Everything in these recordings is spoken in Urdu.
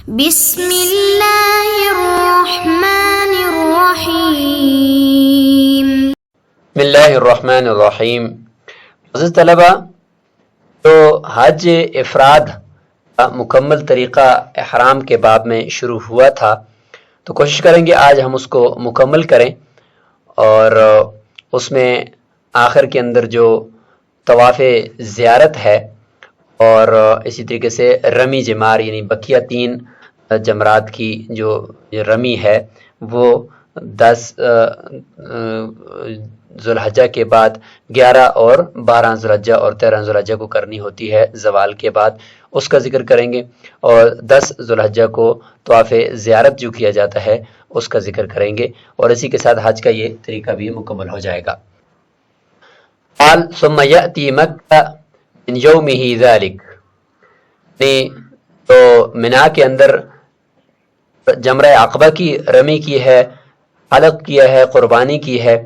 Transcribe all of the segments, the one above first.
بسم اللہ الرحمن الرحیم۔ بسم اللہ الرحمن الرحیم۔ عزیز طلبہ، تو حج افراد کا مکمل طریقہ احرام کے باب میں شروع ہوا تھا، تو کوشش کریں گے آج ہم اس کو مکمل کریں، اور اس میں آخر کے اندر جو طواف زیارت ہے اور اسی طریقے سے رمی جمار یعنی بقیہ 3 جمرات کی جو رمی ہے وہ 10 ذوالحجہ کے بعد 11 اور 12 ذوالحجہ اور 13 ذوالحجہ کو کرنی ہوتی ہے زوال کے بعد، اس کا ذکر کریں گے، اور 10 ذوالحجہ کو طواف زیارت جو کیا جاتا ہے اس کا ذکر کریں گے، اور اسی کے ساتھ حج کا یہ طریقہ بھی مکمل ہو جائے گا۔ قال ثم یأتی مکہ من یومہ ذالک، تو منا کے اندر جمرہ عقبہ کی رمی کی ہے، حلق کیا ہے، قربانی کی ہے،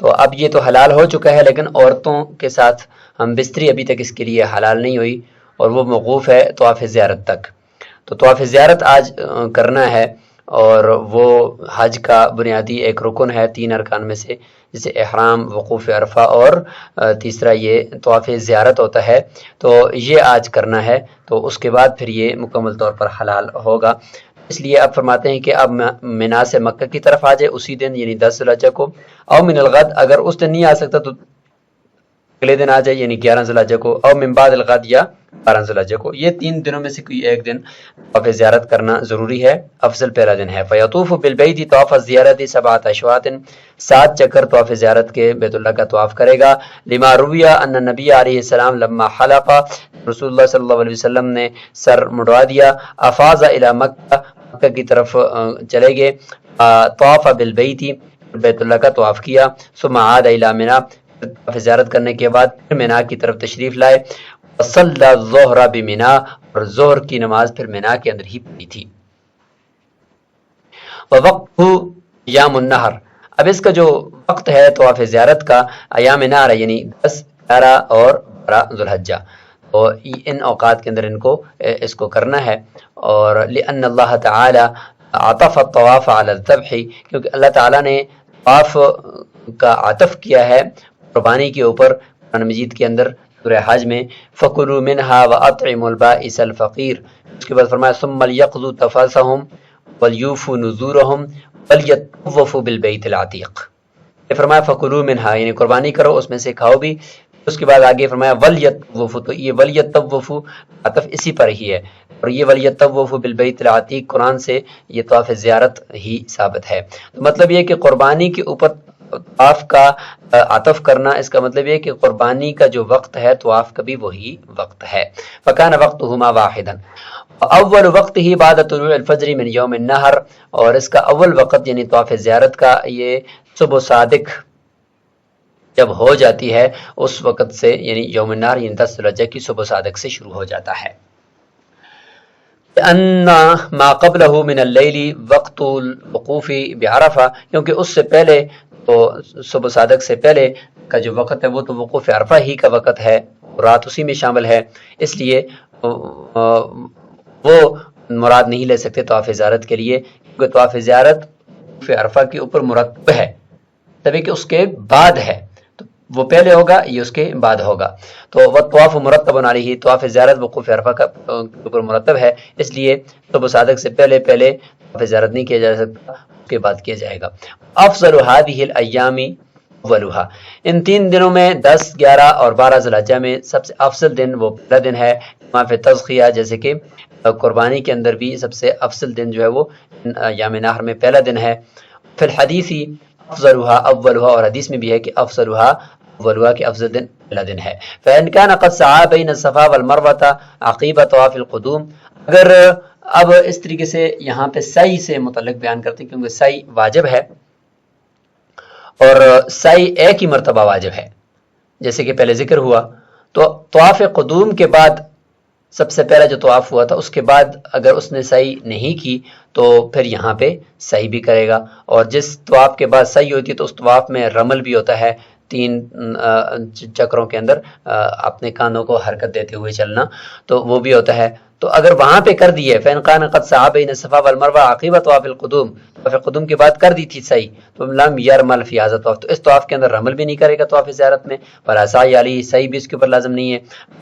تو اب یہ تو حلال ہو چکا ہے، لیکن عورتوں کے ساتھ ہم بستری ابھی تک اس کے لیے حلال نہیں ہوئی، اور وہ موقوف ہے طواف زیارت تک۔ تو طواف زیارت آج کرنا ہے، اور وہ حج کا بنیادی ایک رکن ہے 3 ارکان میں سے، جسے احرام، وقوف عرفہ اور تیسرا یہ طواف زیارت ہوتا ہے، تو یہ آج کرنا ہے، تو اس کے بعد پھر یہ مکمل طور پر حلال ہوگا۔ اس لیے اب فرماتے ہیں کہ اب منا سے مکہ کی طرف آ جائے اسی دن یعنی 10 ذوالحجہ کو، او من الغد، اگر اس دن نہیں آ سکتا تو اگلے دن آ جائے یعنی 11 ذوالحجہ کو، او من بعد الغد یا 12 ذوالحجہ کو، یہ 3 دنوں میں سے کوئی ایک دن طواف زیارت کرنا ضروری ہے، افضل پہلا دن ہے۔ فیطوف بالبیت طواف الزیارت 7 اشواط، 7 چکر طواف زیارت کے بیت اللہ کا طواف کرے گا۔ لما رویہ ان النبی علیہ السلام لما حلق، رسول اللہ صلی اللہ علیہ وسلم نے سر مڈوا دیا، افاض الی مکہ، مکہ کی طرف چلے گئے، طواف بالبیت، بیت اللہ کا طواف کیا، ثم عاد الی منا، طواف زیارت کرنے کے بعد پھر منا کی طرف تشریف لائے، وصلی الظہر بمنا، اور ظہر کی نماز پھر منا کے اندر ہی پڑھی تھی۔ ووقتہ ایام النحر، اب اس کا جو وقت ہے طواف زیارت کا ایام نحر یعنی 10، 11 اور 12 ذوالحجہ، اور ان اوقات کے اندر اس کو کرنا ہے، اور لأن اللہ تعالی عطف الطواف علی الذبح، کیونکہ اللہ تعالیٰ نے طواف کا عطف کیا ہے قربانی کے اوپر قرآن مجید کے اندر سورہ حج میں، فَكُلُوا مِنْهَا وَأَطْعِمُوا الْبَائِسَ الْفَقِيرَ، اس کے بعد فرمایا ثُمَّ لْيَقْضُوا تَفَثَهُمْ وَلْيُوفُوا نُذُورَهُمْ وَلْيَطَّوَّفُوا بِالْبَيْتِ الْعَتِيقِ، یہ فرمایا فَكُلُوا مِنْهَا یعنی قربانی کرو اس میں سے کھاؤ بھی، اس کے بعد آگے فرمایا وَلْيَطَّوَّفُوا، تو یہ وَلْيَطَّوَّفُوا عطف اسی پر ہی ہے، اور یہ وَلْيَطَّوَّفُوا بِالْبَيْتِ الْعَتِيقِ قرآن سے یہ طواف زیارت ہی ثابت ہے۔ تو مطلب یہ کہ قربانی کے اوپر طواف کا عطف کرنا، اس کا مطلب یہ کہ قربانی کا جو وقت ہے طواف کا بھی وہی وقت ہے۔ فَكَانَ وَقْتُهُمَا وَاحِدًا، اول وقت ہی بعد طلوع الفجر من یوم النحر، اور اس کا اول وقت یعنی طواف زیارت کا یہ صبح صادق جب ہو جاتی ہے اس وقت سے، یعنی یوم النحر یعنی 10 ذوالحجہ کی صبح صادق سے شروع ہو جاتا ہے۔ ان ما قبلہ من اللیل وقت الوقوف بعرفہ، کیونکہ اس سے پہلے تو صبح صادق سے پہلے کا جو وقت ہے وہ تو وقوف عرفہ ہی کا وقت ہے، رات اسی میں شامل ہے، اس لیے وہ مراد نہیں لے سکتے طواف زیارت کے لیے، کیونکہ طواف زیارت وقوف عرفہ کے اوپر مرتب ہے، تبھی کہ اس کے بعد ہے، تو وہ پہلے ہوگا یہ اس کے بعد ہوگا، تو وہ طواف مرتب علیہ، طواف زیارت وقوف عرفہ کے اوپر مرتب ہے، اس لیے صبح صادق سے پہلے طواف زیارت نہیں کیا جا سکتا، اس کے بعد کیا جائے گا۔ افضل هذه الايام اولها، ان 3 دنوں میں 10، 11 اور 12 ذوالحجہ میں سب سے افضل دن وہ پہلا دن ہے، ما فی تضحیہ، جیسے کہ قربانی کے اندر بھی سب سے افضل دن جو ہے وہ ایام نحر میں پہلا دن ہے۔ فی الحدیث افضلها اولها، اور حدیث میں بھی ہے کہ افضلها اولها کہ افضل دن پہلا دن ہے۔ فإن كان قد سعى بين الصفا والمروة عقیب طواف القدوم، اگر اب اس طریقے سے یہاں پہ سعی سے متعلق بیان کرتے ہیں، کیونکہ سعی واجب ہے اور سعی ایک ہی مرتبہ واجب ہے جیسے کہ پہلے ذکر ہوا، تو طواف قدوم کے بعد سب سے پہلا جو طواف ہوا تھا اس کے بعد اگر اس نے سعی نہیں کی تو پھر یہاں پہ سعی بھی کرے گا، اور جس طواف کے بعد سعی ہوتی ہے تو اس طواف میں رمل بھی ہوتا ہے، 3 چکروں کے اندر اپنے کانوں کو حرکت دیتے ہوئے چلنا، تو وہ بھی ہوتا ہے۔ تو اگر وہاں پہ کر دیے فَإِنْ كَانَ قَدْ سَعَىٰ بَيْنَ الصَّفَا وَالْمَرْوَةِ عَقِيبَ طَوَافِ الْقُدُومِ، طواف قدوم کے بعد کر دی تھی صحیح، تو لم یرمل فی ھذا طواف، تو اس طواف کے اندر رمل بھی نہیں کرے گا طواف زیارت میں، ولا سعی علیہ، صحیح بھی اس کے اوپر لازم نہیں ہے۔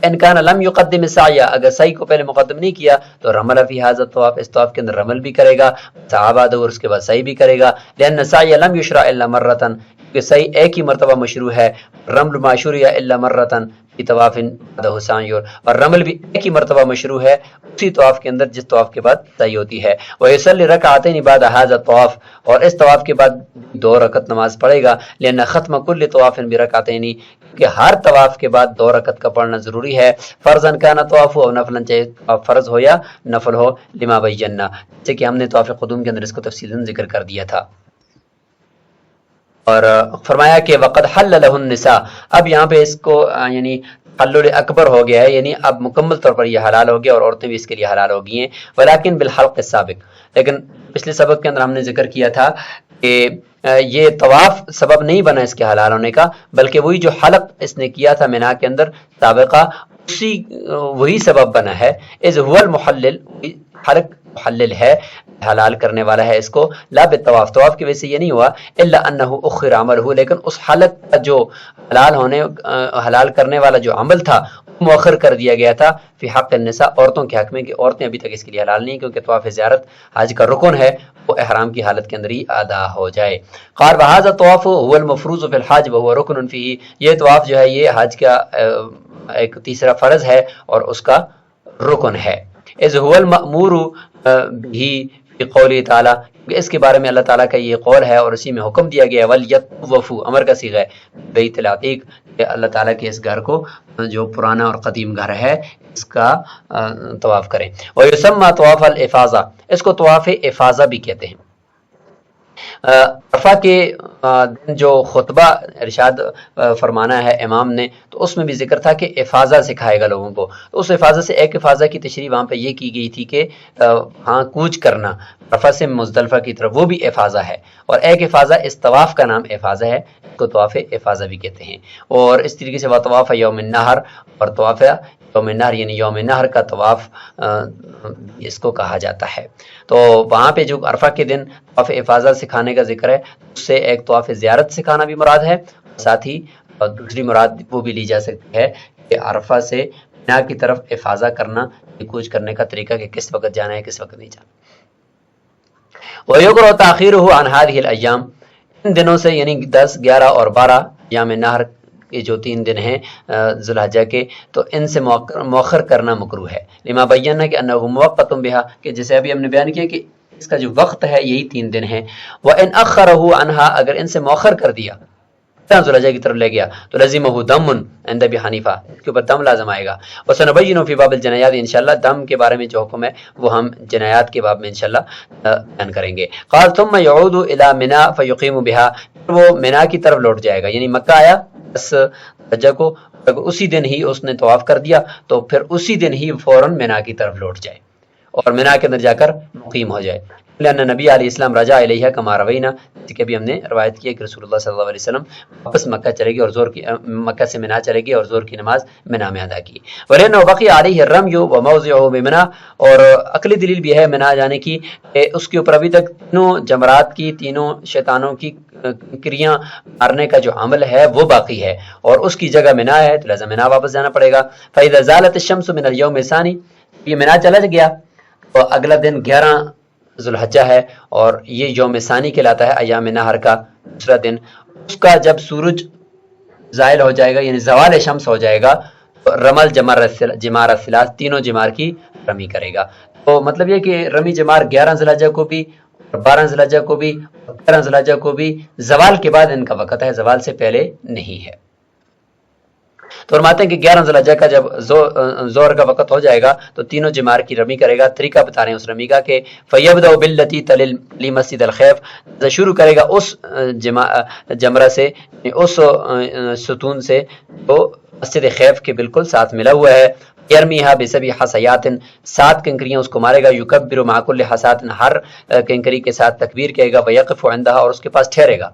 ان کان لم یقدم السعی، اگر صحیح کو پہلے مقدم نہیں کیا تو رمل فی ھذا طواف، اس طواف کے اندر رمل بھی کرے گا، سعی بعد اور اس کے بعد صحیح بھی کرے گا، لأن السعی لم یشرع الا مرۃ، کہ صحیح ایک ہی مرتبہ مشروع ہے، رمل ما شرع الا مرۃ فی طواف بعدہ سعی، اور رمل بھی ایک ہی مرتبہ مشروع ہے اسی طواف کے اندر جس طواف کے بعد صحیح ہوتی ہے۔ ویصلی رکعتین بعد ھذا الطواف، اور اس طواف کے بعد 2 رکعت نماز پڑھے گا، لأن ختم کل طواف برکعتین، کہ ہر طواف کے بعد 2 رکعت کا پڑھنا ضروری ہے، فرضاً کان طواف او نفلاً، چاہے طواف فرض ہو یا نفل ہو، لما بینا، جیسے کہ ہم نے طواف قدوم کے اندر اس کو تفصیلاً ذکر کر دیا تھا۔ اور فرمایا کہ وقد حل له النساء، اب یہاں پہ اس کو یعنی حلل اکبر ہو گیا ہے، یعنی اب مکمل طور پر یہ حلال ہو گیا اور عورتیں بھی اس کے لیے حلال ہو گئی ہیں، ولیکن بالحلق السابق، لیکن پچھلے سبق کے اندر ہم نے ذکر کیا تھا کہ یہ طواف سبب نہیں بنا اس کے حلال ہونے کا، بلکہ وہی جو حلق اس نے کیا تھا مینا کے اندر سابقہ، وہی سبب بنا ہے۔ اذ هو المحلل، حلق محلل ہے، حلال کرنے والا ہے اس کو، لا بالطواف، طواف کی وجہ سے یہ نہیں ہوا، الا انہ اخر عملہ، لیکن اس حلق کا جو حلال کرنے والا جو عمل تھا مؤخر کر دیا گیا تھا، فی حق النساء، عورتوں کے حق میں، کہ عورتیں ابھی تک اس کے لیے حلال نہیں، کیونکہ طواف زیارت حج کا رکن ہے، وہ احرام کی حالت کے اندر ہی ادا ہو جائے۔ قال وهذا الطواف هو المفروض في الحج وهو رکن فيه، یہ طواف جو ہے یہ حج کا ایک تیسرا فرض ہے اور اس کا رکن ہے۔ اذ هو المأمور به في قوله تعالی، اس کے بارے میں اللہ تعالیٰ کا یہ قول ہے اور اسی میں حکم دیا گیا ہے، وَلْيَطْوَفُوا، امر کا صیغہ ہے، بیت العتیق، کہ اللہ تعالیٰ کے اس گھر کو جو پرانا اور قدیم گھر ہے اس کا طواف کریں۔ وَيُسَمَّى طواف الافاضہ، اس کو طواف افاضہ بھی کہتے ہیں۔ عرفہ کے دن جو خطبہ ارشاد فرمانا ہے امام نے، تو اس میں بھی ذکر تھا کہ افاضہ سکھائے گا لوگوں کو، تو اس افاضہ سے ایک افاضہ کی تشریح وہاں پہ یہ کی گئی تھی کہ ہاں کوچ کرنا عرفہ سے مزدلفہ کی طرف، وہ بھی افاضہ ہے، اور ایک افاضہ اس طواف کا نام افاضہ ہے، اس کو طواف افاضہ بھی کہتے ہیں۔ اور اس طریقے سے طواف یوم النحر، اور طواف یوم النحر یعنی یوم نحر کا طواف اس کو کہا جاتا ہے۔ تو وہاں پہ جو عرفہ کے دن طواف افاضہ سکھانے کا ذکر ہے، اس سے ایک طواف زیارت سکھانا بھی مراد ہے، ساتھ ہی دوسری مراد وہ بھی لی جا سکتی ہے کہ عرفہ سے مینا کی طرف افاضہ کرنا، کوچ کرنے کا طریقہ کہ کس وقت جانا ہے کس وقت نہیں جانا۔ وَيُقْرَأُ تَأْخِيرُهُ عَنْ هَذِهِ الْأَيَّامِ، ان دنوں سے یعنی 10، 11 اور 12 ایام نحر کے جو 3 دن ہیں ذی الحجہ کے، تو ان سے مؤخر کرنا مکروہ ہے، لما بینا کہ انہ موقت بها، کہ جیسے ابھی ہم نے بیان کیا کہ اس کا جو وقت ہے یہی 3 دن ہیں۔ وَإِنْ أَخَّرَهُ عَنْهَا، اگر ان سے مؤخر کر دیا، ذی الحجہ کی طرف لے گیا، تو لزمہ دم عند ابی حنیفہ، اس کے اوپر دم لازم آئے گا۔ وسنبین فی باب الجنایات، انشاءاللہ دم کے بارے میں جو حکم ہے وہ ہم جنایات کے باب میں انشاءاللہ بیان کریں گے۔ قال ثم يعود الى منى فيقيم بها، وہ منی کی طرف لوٹ جائے گا، یعنی مکہ آیا 10 حجہ کو، اسی دن ہی اس نے طواف کر دیا تو پھر اسی دن ہی فوراً منی کی طرف لوٹ جائے اور منی کے اندر جا کر مقیم ہو جائے۔ لأن نبی علیہ السلام رجع الیہ کما روینا، جیسے کہ بھی ہم نے روایت کی ہے کہ رسول اللہ صلی اللہ علیہ وسلم واپس مکہ چلے گئے اور مکہ سے منی چلے گئے اور ظہر کی نماز منی میں ادا کی۔ ولأنه بقي عليه الرمي وموضعه بمنى، اور عقلی دلیل بھی ہے منی جانے کی کہ اس کے اوپر ابھی تک تینوں جمرات کی، تینوں شیطانوں کی کریاں مارنے کا جو عمل ہے وہ باقی ہے اور اس کی جگہ منی ہے، تو لازم منی واپس جانا پڑے گا۔ فإذا زالت الشمس من اليوم الثاني، یہ منی چلا گیا تو اگلا دن 11 ذی الحجہ ہے اور یہ یوم ثانی کہلاتا ہے ایام نحر کا دوسرا دن۔ اس کا جب سورج زائل ہو جائے گا یعنی زوال شمس ہو جائے گا، تو رمل جمار الثلاث، تینوں جمار کی رمی کرے گا۔ تو مطلب یہ کہ رمی جمار 11 ذی الحجہ کو بھی اور 12 ذی الحجہ کو بھی اور 13 ذی الحجہ کو بھی زوال کے بعد ان کا وقت ہے، زوال سے پہلے نہیں ہے۔ تو فرماتے ہیں کہ 11 ذی الحجہ کا جب ظہر کا وقت ہو جائے گا تو تینوں جمار کی رمی کرے گا۔ طریقہ بتا رہے ہیں اس رمی کا کہ فَيَبْدَأُ بِالَّتِي تَلِي مَسْجِدَ الْخَيْفِ، شروع کرے گا اس جمرہ سے، اس ستون سے جو مسجد خیف کے بالکل ساتھ ملا ہوا ہے۔ یرمیہا بسبع حصیات، 7 کنکریاں اس کو مارے گا۔ یکبر مع کل حصاۃ، ہر کنکری کے ساتھ تکبیر کہے گا۔ ویقف عندها، اور اس کے پاس ٹھہرے گا۔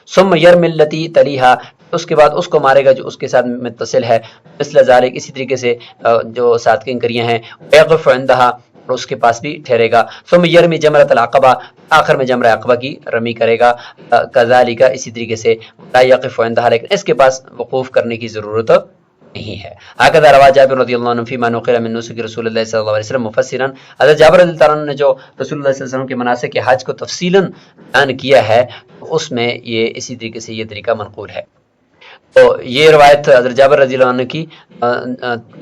ثم یرمی التی تلیہا، اس کے بعد اس کو مارے گا جو اس کے ساتھ متصل ہے، مثل ذالک اسی طریقے سے جو سات کنکریاں ہیں، یقف عندہا اور اس کے پاس بھی ٹھہرے گا، ثم یرمی جمرۃ العقبہ آخر میں جمرہ عقبہ کی رمی کرے گا، کذالک اسی طریقے سے، لا یقف عندہا لیکن اس کے پاس وقوف کرنے کی ضرورت نہیں ہے۔ هكذا روى جابر رضی اللہ عنہ فيما نقل من نسك رسول اللہ صلی اللہ علیہ وسلم مفسرا، حضرت جابر رضی اللہ عنہ نے جو رسول اللہ صلی اللہ علیہ وسلم کے مناسک کے حج کو تفصیلا بیان کیا ہے اس میں یہ اسی طریقے سے یہ طریقہ منقول ہے۔ تو یہ روایت حضرت جابر رضی اللہ عنہ کی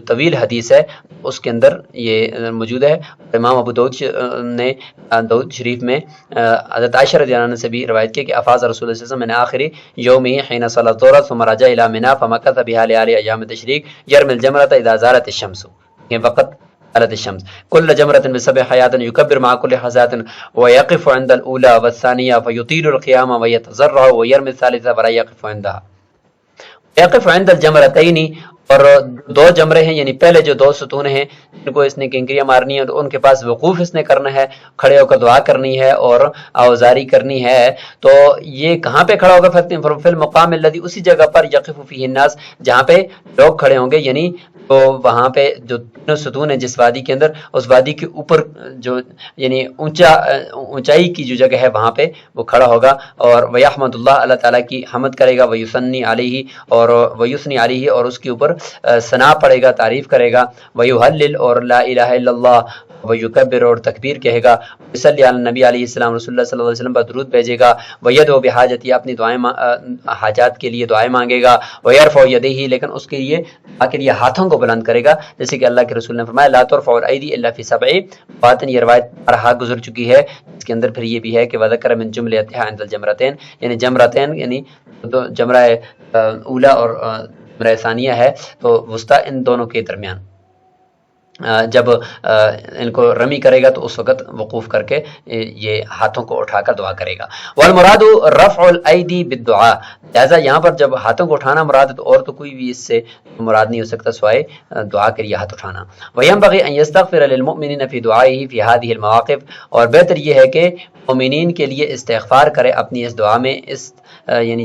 طویل حدیث ہے، اس کے اندر یہ موجود ہے۔ امام ابو داؤد نے داؤد شریف میں حضرت عائشہ رضی اللہ عنہ سے بھی روایت کی کہ افاظ رسول اللہ صلی اللہ علیہ وسلم من آخری یومی حین صلی الظہر ثم رجع الى منی فمکث بها لیال ایام التشریق یرمی الجمرۃ اذا زالت الشمس، یہ وقت زالت الشمس، کل جمرۃ بسبع حیات یکبر مع کل حزات ویقف عند الاولى والثانیہ فیطیل القیام ویتضرع ویرمی الثالثہ ولا یقف عندها۔ یقف عند الجمرتین، اور دو جمرے ہیں یعنی پہلے جو دو ستون ہیں جن کو اس نے کنکریاں مارنی ہیں تو ان کے پاس وقوف اس نے کرنا ہے، کھڑے ہو کر دعا کرنی ہے اور آوازاری کرنی ہے۔ تو یہ کہاں پہ کھڑا ہوگا؟ فی المقام الذی، اسی جگہ پر یقف فیہ الناس جہاں پہ لوگ کھڑے ہوں گے، یعنی تو وہاں پہ جو تینوں ستون ہیں جس وادی کے اندر، اس وادی کے اوپر جو یعنی اونچائی کی جو جگہ ہے وہاں پہ وہ کھڑا ہوگا، اور ویحمد اللہ، اللہ تعالیٰ کی حمد کرے گا، ویثنی علیہ، اور ویثنی علیہ، اور اس کے اوپر ثنا پڑے گا، تعریف کرے گا، ویہلل، اور لا الہ الا اللہ، ویکبر، اور تکبیر کہے گا، ویصلی علی النبی علیہ السلام، رسول اللہ صلی اللہ علیہ وسلم پر درود بھیجے گا، ویدعو بحاجتی، اپنی دعائیں حاجات کے لیے دعائیں مانگے گا، ویرفع یدیہ، لیکن اس کے لیے ہاتھوں کو بلند کرے گا، جیسے کہ اللہ کے رسول نے فرمایا لا ترفع الایدی الا فی سبع باطن، یہ روایت بارہا گزر چکی ہے، اس کے اندر پھر یہ بھی ہے کہ وذکر من جملتها عند الجمرتین، یعنی جمرتین یعنی تو جمرہ اولا اور جمرہ ثانیہ ہے، تو وسطی ان دونوں کے درمیان جب ان کو رمی کرے گا تو اس وقت وقوف کر کے یہ ہاتھوں کو اٹھا کر دعا کرے گا۔ والمراد رفع الایدی بالدعاء، لہذا یہاں پر جب ہاتھوں کو اٹھانا مراد ہے تو اور تو کوئی بھی اس سے مراد نہیں ہو سکتا سوائے دعا کے لیے ہاتھ اٹھانا۔ وینبغی ان یستغفر للمؤمنین فی دعائہ فی هذه المواقف، اور بہتر یہ ہے کہ مومنین کے لیے استغفار کرے اپنی اس دعا میں، اس یعنی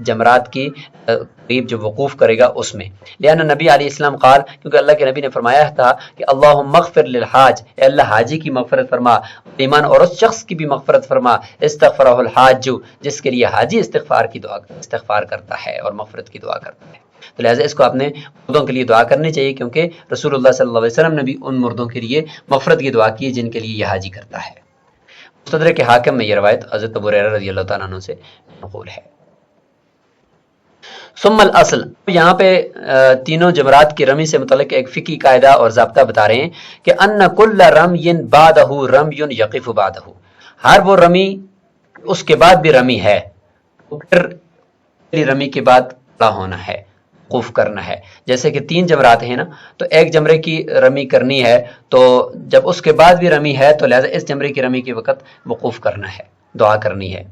جمرات کی قریب جو وقوف کرے گا اس میں، لأن نبی علیہ السلام قال، کیونکہ اللہ کے نبی نے فرمایا تھا کہ اللہم اغفر للحاج، اے اللہ حاجی کی مغفرت فرما، ایمان اور اس شخص کی بھی مغفرت فرما، استغفرہ الحاج، جس کے لیے حاجی استغفار کرتا ہے اور مغفرت کی دعا کرتا ہے۔ تو لہٰذا اس کو اپنے مردوں کے لیے دعا کرنی چاہیے، کیونکہ رسول اللہ صلی اللہ علیہ وسلم نے بھی ان مردوں کے لیے مغفرت کی دعا کی جن کے لیے یہ حاجی کرتا ہے۔ مستدرک حاکم میں یہ روایت حضرت ابو ہریرہ رضی اللہ تعالیٰ عنہ سے منقول ہے۔ ثم الاصل، یہاں پہ تینوں جمرات کی رمی سے متعلق ایک فقہی قاعدہ اور ضابطہ بتا رہے ہیں کہ ان کل رمی بعدہ رمی یقف بعدہ، ہر وہ رمی اس کے بعد بھی رمی ہے، پھر رمی کے بعد کھڑا ہونا ہے، وقوف کرنا ہے۔ جیسے کہ تین جمرات ہیں نا، تو ایک جمرے کی رمی کرنی ہے، تو جب اس کے بعد بھی رمی ہے تو لہذا اس جمرے کی رمی کے وقت وقوف کرنا ہے، دعا کرنی ہے،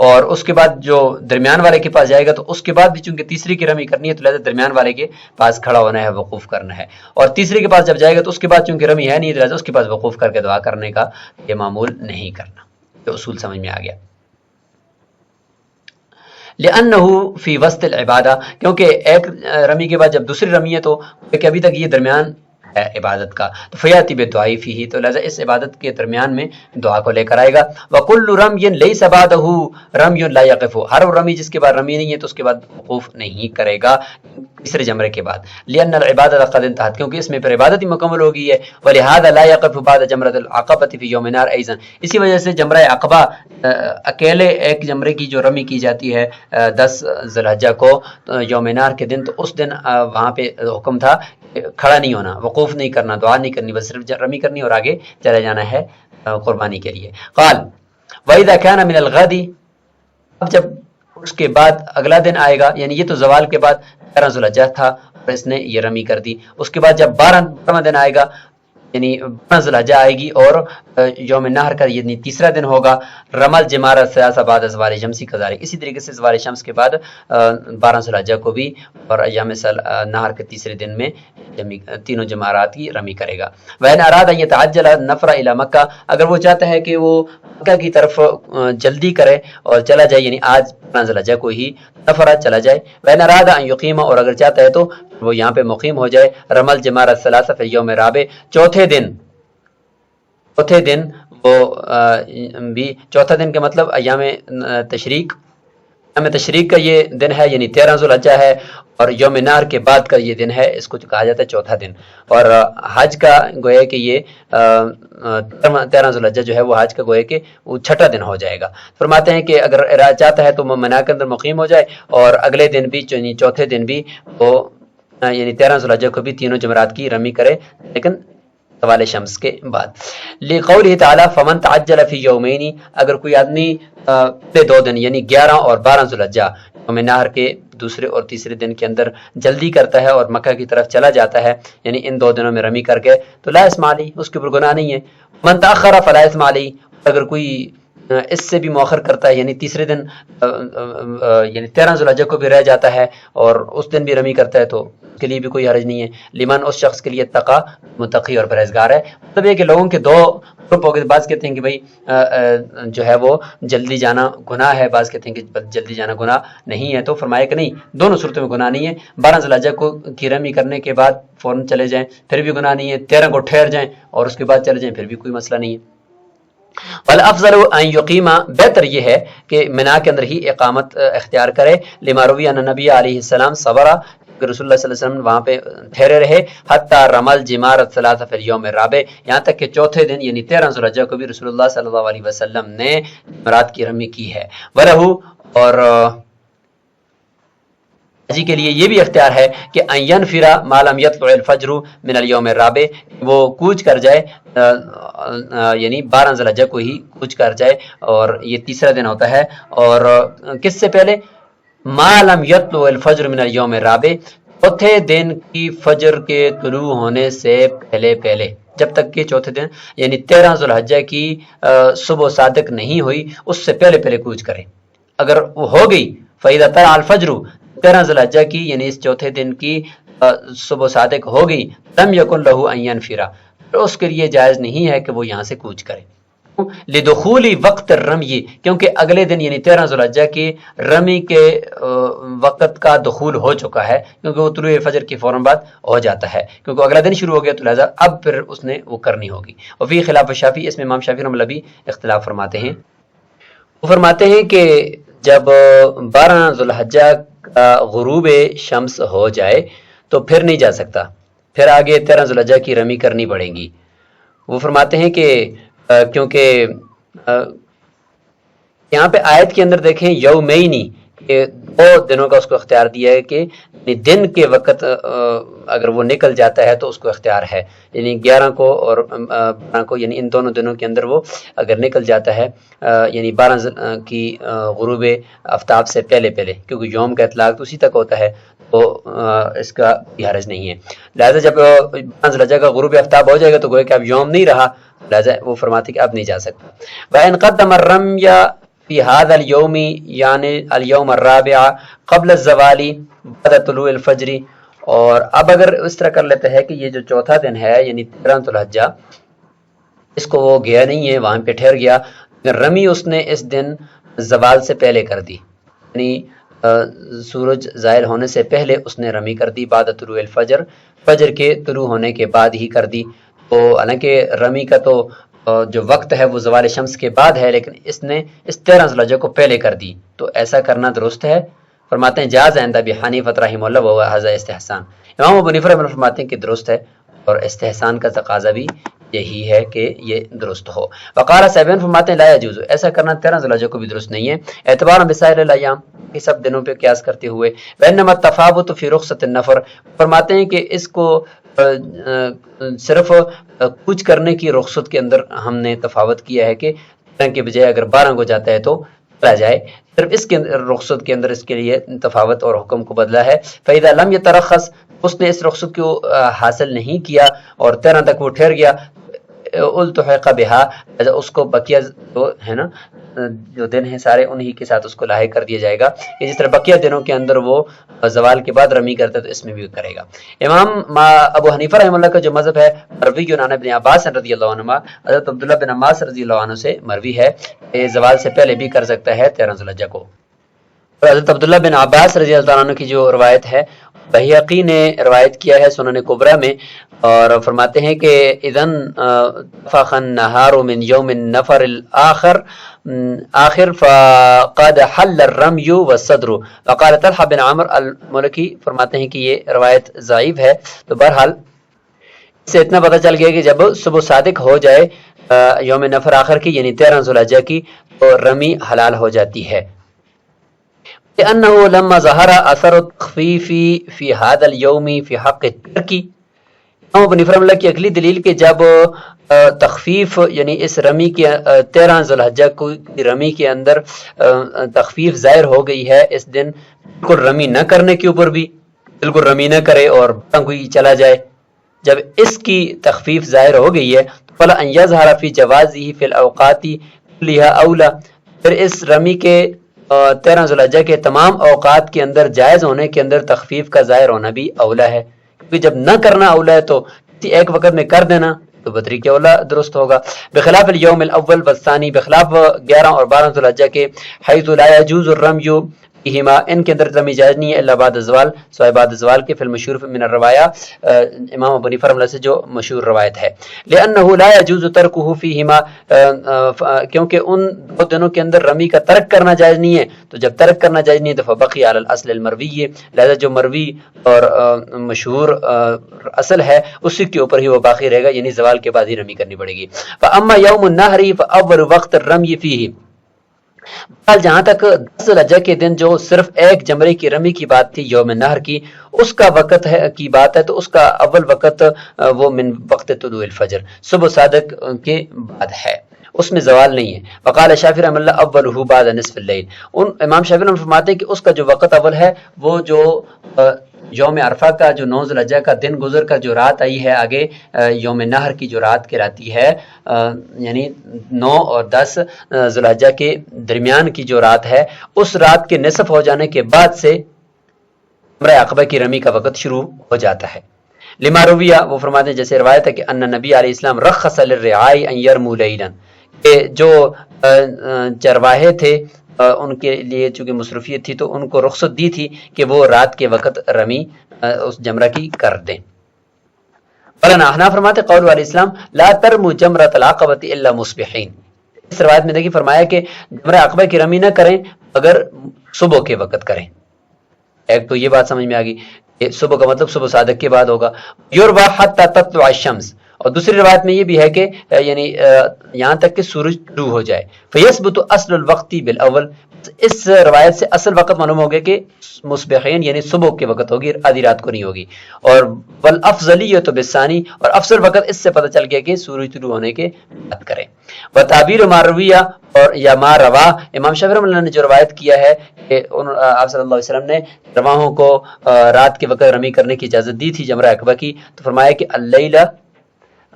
اور اس کے بعد جو درمیان والے کے پاس جائے گا تو اس کے بعد بھی چونکہ تیسری کی رمی کرنی ہے تو لہذا درمیان والے کے پاس کھڑا ہونا ہے، وقوف کرنا ہے، اور تیسری کے پاس جب جائے گا تو اس کے بعد چونکہ رمی ہے نہیں، لہذا اس کے پاس وقوف کر کے دعا کرنے کا یہ معمول نہیں کرنا۔ یہ اصول سمجھ میں آ گیا۔ لأنه فی وسط العبادہ، کیونکہ ایک رمی کے بعد جب دوسری رمی ہے تو کہ ابھی تک یہ درمیان ہے عبادت کا، تو فیاتی بدعاء فیہ، تو لہذا اس عبادت کے درمیان میں دعا کو لے کر آئے گا۔ وکل رمی لیس بعدہ رمی لا یقف، ہر رمی جس کے بعد رمی نہیں ہے تو اس کے بعد وقوف نہیں کرے گا تیسرے جمرے کے بعد، لأن العبادۃ قد انتہت، کیونکہ اس میں پھر عبادت ہی مکمل ہو گئی ہے، ولہذا لا یقف بعد جمرۃ العقبۃ فی یوم النحر ایضا، اسی وجہ سے جمرہ عقبہ اکیلے ایک جمرے کی جو رمی کی جاتی ہے 10 ذی الحجہ کو یوم نحر کے دن، تو اس دن وہاں پہ حکم تھا کھڑا نہیں ہونا، وقوف نہیں کرنا، دعا نہیں کرنی، بس صرف رمی کرنی اور آگے چلے جانا ہے قربانی کے لیے۔ قال وَإِذَا كَانَ مِنَ الْغَدِ، اب جب اس کے بعد اگلا دن آئے گا، یعنی یہ تو زوال کے بعد 11 ذی الحجہ تھا اور اس نے یہ رمی کر دی، اس کے بعد جب 12واں دن آئے گا یعنی 12 ذوالحجہ آئے گی اور یوم نہر کا یعنی تیسرا دن ہوگا. رمل جمارت ثلاثہ بعد زوال شمسی کذالک، اسی طریقے سے زوال شمس کے بعد 12 ذوالحجہ کو بھی اور ایام نہر کے تیسرے دن میں تینوں جمارات کی رمی کرے گا. وَإِنْ أَرَادَ أَنْ يَتَعَجَّلَ النَّفْرَ إِلَى مکہ، اگر وہ چاہتا ہے کہ وہ مکہ کی طرف جلدی کرے اور چلا جائے، یعنی آج 12 ذوالحجہ کو ہی نفر چلا جائے. وَإِنْ أَرَادَ أَنْ يُقِيمَ، اور اگر چاہتا ہے تو وہ یہاں پہ مقیم ہو جائے. رمل جمارت ثلاثہ فی یوم رابع، چوتھے دن وہ بھی چوتھا دن کا مطلب ایام تشریق کا یہ دن ہے، یعنی 13 ذوالحجہ ہے، اور یوم نہر کے بعد کا یہ دن ہے، اس کو کہا جاتا ہے چوتھا دن. اور حج کا گویا کہ یہ 13 ذوالحجہ جو ہے وہ حج کا گویا کہ وہ چھٹا دن ہو جائے گا. فرماتے ہیں کہ اگر چاہتا ہے تو منا کے اندر مقیم ہو جائے اور اگلے دن بھی یعنی چوتھے دن بھی وہ یعنی 13 ذوالحجہ کو بھی تینوں جمرات کی رمی کرے، لیکن زوال شمس کے بعد. لقولہ تعالی فمن تعجل فی یومین، اگر کوئی آدمی پہلے 2 دن یعنی 11 اور 12 ذوالحجہ یوم نہر کے دوسرے اور تیسرے دن کے اندر جلدی کرتا ہے اور مکہ کی طرف چلا جاتا ہے، یعنی ان 2 دنوں میں رمی کر کے، تو لا اثم علیہ، اس کے اوپر گناہ نہیں ہے. من تاخر فلا اثم علیہ، اگر کوئی اس سے بھی مؤخر کرتا ہے یعنی تیسرے دن یعنی 13 ذوالحجہ کو بھی رہ جاتا ہے اور اس دن بھی رمی کرتا ہے تو اس کے لیے بھی کوئی حرج نہیں ہے. لمن، اس شخص کے لیے تقا، متقی اور پرہیزگار ہے. مطلب یہ کہ لوگوں کے 2 گروپ ہو گئے، بعض کہتے ہیں کہ بھائی جو ہے وہ جلدی جانا گناہ ہے، بعض کہتے ہیں کہ جلدی جانا گناہ نہیں ہے. تو فرمایا کہ نہیں، دونوں صورتوں میں گناہ نہیں ہے. 12 ذوالحجہ کو کی رمی کرنے کے بعد فوراً چلے جائیں پھر بھی گناہ نہیں ہے، 13 کو ٹھہر جائیں اور اس کے بعد چلے جائیں پھر بھی کوئی مسئلہ نہیں ہے. والافضل ان یقیم، بہتر یہ ہے کہ منا کے اندر ہی اقامت اختیار کرے. لما روی ان نبی علیہ السلام صبر، کہ رسول اللہ صلی اللہ علیہ وسلم وہاں پہ ٹھہرے رہے. حتی رمل جمارت ثلاثہ فی الیوم الرابع، یہاں تک کہ چوتھے دن یعنی 13 ذوالحجہ کو بھی رسول اللہ صلی اللہ علیہ وسلم نے جمرات کی رمی کی ہے. ولہو، اور حاجی کے لیے یہ بھی اختیار ہے کہ ان ینفر ما لم یطلع الفجر من الیوم الرابع، وہ کوچ کر جائے یعنی 12 ذوالحجہ کو ہی کوچ کر جائے اور یہ تیسرا دن ہوتا ہے. اور کس سے پہلے؟ ما لم یطلع الفجر من الیوم الرابع، چوتھے دن کی فجر کے طلوع ہونے سے پہلے، جب تک کہ چوتھے دن یعنی 13 ذوالحجہ کی صبح صادق نہیں ہوئی اس سے پہلے کوچ کرے. اگر وہ ہو گئی فَإِذَا طَلَعَ الْفَجْرُ، 13 ذوالحجہ کی یعنی اس چوتھے دن کی صبح صادق ہو گئی، لم یکن لہ ان ینفر، اس کے لیے جائز نہیں ہے کہ وہ یہاں سے کوچ کرے. لدخول وقت الرمی، کیونکہ اگلے دن یعنی 13 ذوالحجہ کی رمی کے وقت کا دخول ہو چکا ہے، کیونکہ وہ طلوع فجر کی فوراً بعد ہو جاتا ہے، کیونکہ اگلا دن شروع ہو گیا تو لہذا اب پھر اس نے وہ کرنی ہوگی. وفی خلاف شافعی، اس میں امام شافعی رحمۃ اللہ بھی اختلاف فرماتے ہیں. وہ فرماتے ہیں کہ جب 12 ذوالحجہ کا غروب شمس ہو جائے تو پھر نہیں جا سکتا، پھر آگے 13 ذوالحجہ کی رمی کرنی پڑے گی. وہ فرماتے ہیں کہ کیونکہ یہاں پہ آیت کے اندر دیکھیں یومینی، کہ 2 دنوں کا اس کو اختیار دیا ہے کہ دن کے وقت اگر وہ نکل جاتا ہے تو اس کو اختیار ہے، یعنی 11 کو اور 12 کو، یعنی ان دونوں دنوں کے اندر وہ اگر نکل جاتا ہے یعنی 12 کی غروب آفتاب سے پہلے، کیونکہ یوم کا اطلاق تو اسی تک ہوتا ہے تو اس کا کوئی حرج نہیں ہے. لہٰذا جب 12 ذوالحجہ کا غروب آفتاب ہو جائے گا تو گویا کہ اب یوم نہیں رہا، لہٰذا وہ فرماتے کہ اب نہیں جا سکتا. وَإِنْ قَدَّمَ الرَّمْيَ فِي هَذَا الْيَوْمِ، یعنی الْيَوْمَ الرَّابِعَ قبل الزوال بعد طلوع الفجر، اور اب اگر اس طرح کر لیتا ہے کہ یہ جو چوتھا دن ہے یعنی 13 ذوالحجہ، اس کو وہ گیا نہیں ہے، وہاں پہ ٹھہر گیا، رمی اس نے اس دن زوال سے پہلے کر دی، یعنی سورج ظاہر ہونے سے پہلے اس نے رمی کر دی، بعد طلوع الفجر، فجر کے طلوع ہونے کے بعد ہی کر دی. تو حالانکہ رمی کا تو جو وقت ہے وہ زوال شمس کے بعد ہے، لیکن اس نے اس 13 ذوالحجہ کو پہلے کر دی، تو ایسا کرنا درست ہے. فرماتے ہیں جاز عند ابی حنیفہ رحمہ اللہ و ھذا استحسان. امام ابو حنیفہ فرماتے ہیں کہ درست ہے، اور استحسان کا تقاضا بھی یہی ہے کہ یہ درست ہو. وقال صاحبین فرماتے ہیں لا يجوز، ایسا کرنا 13 ذوالحجہ کو بھی درست نہیں ہے، اعتبار بسائر الایام، یہ سب دنوں پہ قیاس کرتے ہوئے. وانما التفاوت فی رخصۃ النفر، فرماتے ہیں کہ اس کو صرف کوچ کرنے کی رخصت کے اندر ہم نے تفاوت کیا ہے کہ 13 کے بجائے اگر 12 کو جاتا ہے تو چلا جائے، صرف اس کے رخصت کے اندر اس کے لیے تفاوت اور حکم کو بدلا ہے. فَإِذَا لَمْ يَتَرَخَّصْ، اس نے اس رخصت کو حاصل نہیں کیا اور 13 تک وہ ٹھہر گیا، التحق بہا، اس کو بقیہ جو ہے نا جو دن ہیں سارے انہی کے ساتھ اس کو لاحق کر دیا جائے گا، جس طرح بقیہ دنوں کے اندر وہ زوال کے بعد رمی کرتا ہے تو اس میں بھی کرے گا۔ امام ابو حنیفہ رحمہ اللہ کا جو مذہب ہے مروی عن ابن عباس رضی اللہ عنہما، حضرت عبداللہ بن عباس رضی اللہ عنہ سے مروی ہے کہ زوال سے پہلے بھی کر سکتا ہے 13 ذوالحجہ کو۔ اور حضرت عبداللہ بن عباس رضی اللہ عنہ کی جو روایت ہے بہقی نے روایت کیا ہے سنن کبریٰ میں، اور فرماتے ہیں کہ اذن فخ النہار من یوم النفر الاخر آخر فقد حل الرمی والصدر، وقال طلحہ بن عمر الملکی فرماتے ہیں کہ یہ روایت ضعیف ہے۔ تو بہرحال اس سے اتنا پتہ چل گیا کہ جب صبح صادق ہو جائے یوم نفر آخر کی یعنی 13 ذوالحجہ کی تو رمی حلال ہو جاتی ہے۔ لأنه لما ظهر اثر التخفیف فی هذا اليوم فی حق الترکی، امام ابو حنیفہ رحمہ اللہ کی اگلی دلیل کہ جب تخفیف یعنی اس رمی کے 13 ذوالحجہ کی رمی کے اندر تخفیف ظاہر ہو گئی ہے، اس دن بالکل رمی نہ کرنے کے اوپر بھی بالکل رمی نہ کرے اور کوئی چلا جائے، جب اس کی تخفیف ظاہر ہو گئی ہے فلا ان یظہر فی جوازہ فی الاوقات کلھا اولا، پھر اس رمی کے 13 ذوالحجہ کے تمام اوقات کے اندر جائز ہونے کے اندر تخفیف کا ظاہر ہونا بھی اولا ہے، کیونکہ جب نہ کرنا اولا ہے تو کسی ایک وقت میں کر دینا تو بطریق اولا درست ہوگا۔ بخلاف الیوم الاول والثانی، بخلاف 11 اور 12 ذوالحجہ کے، حیث لا یجوز الرمی فیہما، ان کے اندر رمی جائز نہیں ہے الا بعد الزوال، سوائے بعد الزوال کے، فی المشہور من الروایا، امام ابو حنیفہ رحمہ اللہ سے جو مشہور روایت ہے، لأنہ لا یجوز ترکہ فیہما، کیونکہ ان دو دنوں کے اندر رمی کا ترک کرنا جائز نہیں ہے، تو جب ترک کرنا جائز نہیں ہے تو فبقی علی الاصل المروی، لہذا جو مروی اور مشہور اصل ہے اسی کے اوپر ہی وہ باقی رہے گا، یعنی زوال کے بعد ہی رمی کرنی پڑے گی۔ فاما یوم النحر فاول وقت الرمی فیہ، جہاں تک 10 ذوالحجہ کے دن جو صرف ایک جمرے کی رمی کی بات تھی یوم نہر کی، اس کا وقت ہے کی بات ہے تو اس کا اول وقت وہ من وقت طلوع الفجر، صبح صادق کے بعد ہے، اس میں زوال نہیں ہے۔ وقال شافعی رحمہ اللہ اولہ بعد نصف اللیل، امام شافعی رحمہ اللہ فرماتے ہیں کہ اس کا جو وقت اول ہے وہ جو یوم عرفہ کا جو 9 ذوالحجہ کا دن گزر کر جو رات آئی ہے آگے یوم نہر کی جو رات کہلاتی ہے، یعنی 9 اور 10 ذوالحجہ کے درمیان کی جو رات ہے، اس رات کے نصف ہو جانے کے بعد سے جمرہ عقبہ کی رمی کا وقت شروع ہو جاتا ہے۔ لما رویہ، وہ فرماتے ہیں جیسے روایت ہے کہ ان نبی علیہ السلام رخص للرعاء ان يرموا لیلا، کہ جو چرواہے تھے ان کے لیے چونکہ مصروفیت تھی تو ان کو رخصت دی تھی کہ وہ رات کے وقت رمی اس جمرہ کی کر دیں۔ مولانا احناف فرماتے قول علیہ السلام لا ترموا جمرۃ العقبۃ الا مصبحین، اس روایت میں دیکھیے فرمایا کہ جمرہ عقبہ کی رمی نہ کریں اگر صبح کے وقت کریں۔ ایک تو یہ بات سمجھ میں آ گئی کہ صبح کا مطلب صبح صادق کے بعد ہوگا، یروا حتی تطلع الشمس، اور دوسری روایت میں یہ بھی ہے کہ یعنی یہاں تک کہ سورج طلوع ہو جائے، فیثبت اصل الوقت بالاول، اس روایت سے اصل وقت معلوم ہو گیا کہ مصبحین یعنی صبح کے وقت ہوگی، آدھی رات کو نہیں ہوگی، اور والافضلیۃ بالثانی، اور افضل وقت اس سے پتہ چل گیا کہ سورج طلوع ہونے کے بعد کریں۔ وتعبیر ما رویہ، اور یا ما روا، امام شافعی رحمہ اللہ نے جو روایت کیا ہے کہ آپ صلی اللہ علیہ وسلم نے رواحوں کو رات کے وقت رمی کرنے کی اجازت دی تھی جمرہ عقبہ کی، تو فرمایا کہ اللیلہ،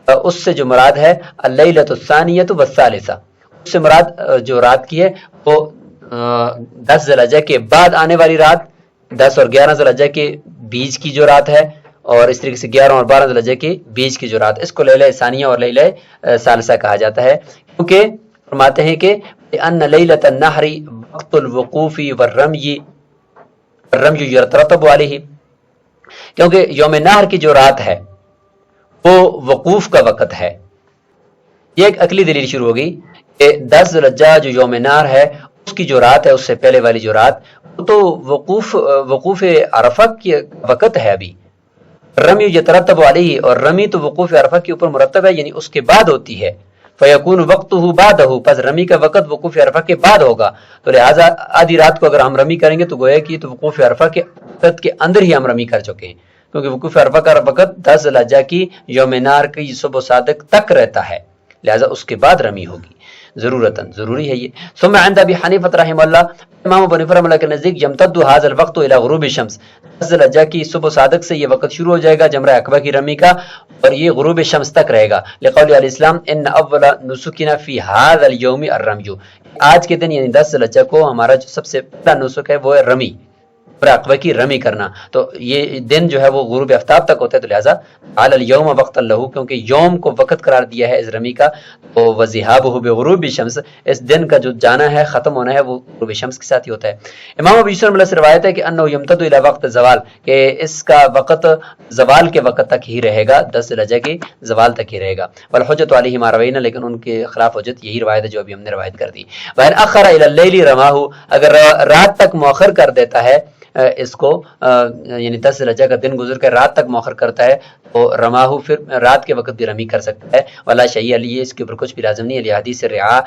اس سے جو مراد ہے اللیلۃ الثانیۃ والثالثہ، اس سے مراد جو رات کی ہے وہ 10 ذوالحجہ کے بعد آنے والی رات، 10 اور 11 ذوالحجہ کے بیچ کی جو رات ہے، اور اس طریقے سے 11 اور 12 ذوالحجہ کے بیچ کی جو رات، اس کو لیلہ ثانیہ اور لیلہ ثالثہ کہا جاتا ہے، کیونکہ فرماتے ہیں کہ ان لیلۃ النحر وقت الوقوف والرمی یترتب علیہ، کیونکہ یوم نحر کی جو رات ہے وہ وقوف کا وقت ہے۔ یہ ایک عقلی دلیل شروع ہوگی کہ 10 ذوالحجہ جو یوم نحر ہے اس کی جو رات ہے اس سے پہلے والی جو رات وہ تو وقوف عرفہ کی وقت ہے، ابھی رمی یترتب علیہ، اور رمی تو وقوف عرفہ کے اوپر مرتب ہے یعنی اس کے بعد ہوتی ہے، فیکون وقتہ بعدہ، پس رمی کا وقت وقوف عرفہ کے بعد ہوگا، تو لہٰذا آدھی رات کو اگر ہم رمی کریں گے تو گویا کہ تو وقوف عرفہ کے وقت کے اندر ہی ہم رمی کر چکے ہیں، کیونکہ وقوف عرفہ کا وقت 10 ذوالحجہ کی یوم نحر کی صبح صادق تک رہتا ہے، لہذا اس کے بعد رمی ہوگی۔ ضرورتاً ضروری ہے یہ. ثم عند ابی حنیفہ رحمہ اللہ، امام ابو حنیفہ رحمہ اللہ کے نزدیک یمتد هذا الوقت الى غروب الشمس، 10 ذی الحجہ کی صبح صادق سے یہ وقت شروع ہو جائے گا جمرہ عقبہ کی رمی کا، اور یہ غروب شمس تک رہے گا. لقول علیہ السلام ان اول نسکنا فی هذا اليوم الرمی، آج کے دن یعنی 10 ذی الحجہ کو ہمارا جو سب سے پہلا نسک ہے وہ ہے رمی، جمرہ عقبہ کی رمی کرنا. تو یہ دن جو ہے وہ غروب آفتاب تک ہوتا ہے، تو لہٰذا علی الیوم وقت لہو، کیونکہ یوم کو وقت قرار دیا ہے اس رمی کا، تو وذہابہ بغروب الشمس، اس دن کا جو جانا ہے ختم ہونا ہے وہ غروب شمس کے ساتھ ہی ہوتا ہے. امام ابو یوسف رحمہ اللہ سے روایت ہے کہ انہ یمتد الی وقت زوال، کہ اس کا وقت زوال کے وقت تک ہی رہے گا، 10 ذی الحجہ کی زوال تک ہی رہے گا. والحجۃ علیہ ما روینا، لیکن ان کے خلاف حجت یہی روایت ہے جو ابھی ہم نے روایت کر دی. وان اخر الی اللیل رماہ، اگر رات تک مؤخر کر دیتا ہے اس کو، یعنی 10 ذی الحجہ کا دن گزر کر رات تک مؤخر کرتا ہے تو رماہو، پھر رات کے وقت بھی رمی کر سکتا ہے. ولا شیء علیہ، اس کے اوپر کچھ بھی لازم نہیں ہے، حدیث رعا،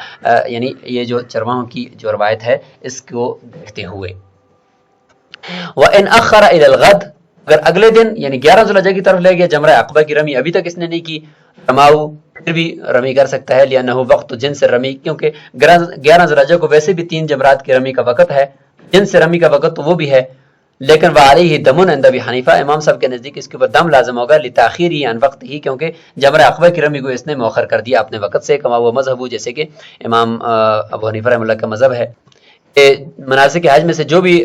یعنی یہ جو چرواہوں کی جو روایت ہے اس کو دیکھتے ہوئے. وان اخر الی الغد، اگر اگلے دن یعنی 11 ذی الحجہ کی طرف لے گیا جمرہ عقبہ کی رمی، ابھی تک اس نے نہیں کی، رماہو پھر بھی رمی کر سکتا ہے، لأنہ وقت جنس رمی، کیونکہ 11 ذی الحجہ کو ویسے بھی 3 جمرات کی رمی کا وقت ہے، جن سے رمی کا وقت تو وہ بھی ہے. لیکن وعلیہ دمن عند ابی حنیفہ، امام صاحب کے نزدیک اس کے اوپر دم لازم ہوگا، لتاخیرہ عن وقت ہی، کیونکہ جمرہ عقبہ کی رمی کو اس نے مؤخر کر دیا اپنے وقت سے، کما ہوا مذہب، جیسے کہ امام ابو حنیفہ رحمہ اللہ کا مذہب ہے. مناسک حج میں سے جو بھی